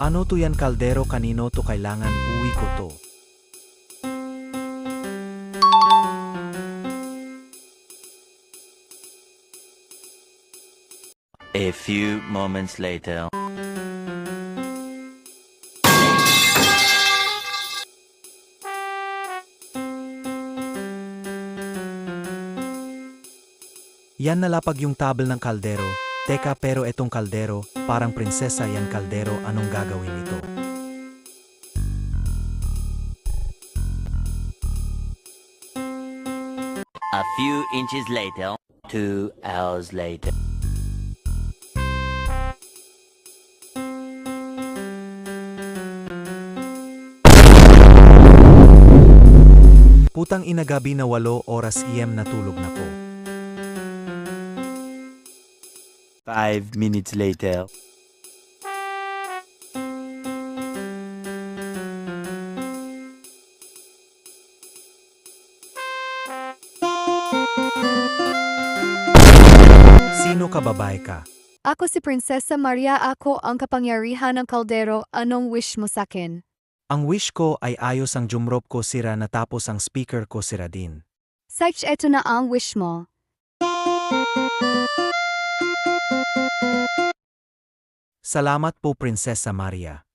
Ano to yan kaldero, kanino to kailangan, uwi ko to. A few moments later. Yan nalapag yung tabel ng kaldero. Teka, pero etong kaldero, parang prinsesa yan kaldero, anong gagawin ito? A few inches later. 2 hours later. Putang ina, gabi na 8 oras natulog na po. 5 minutes later. Sino ka, babae ka? Ako si Prinsesa Maria, ako ang kapangyarihan ng kaldero, anong wish mo sakin? Ang wish ko ay ayos ang jumrop ko sira na tapos ang speaker ko sira din. Search, eto na ang wish mo. Salamat po, Prinsesa Maria.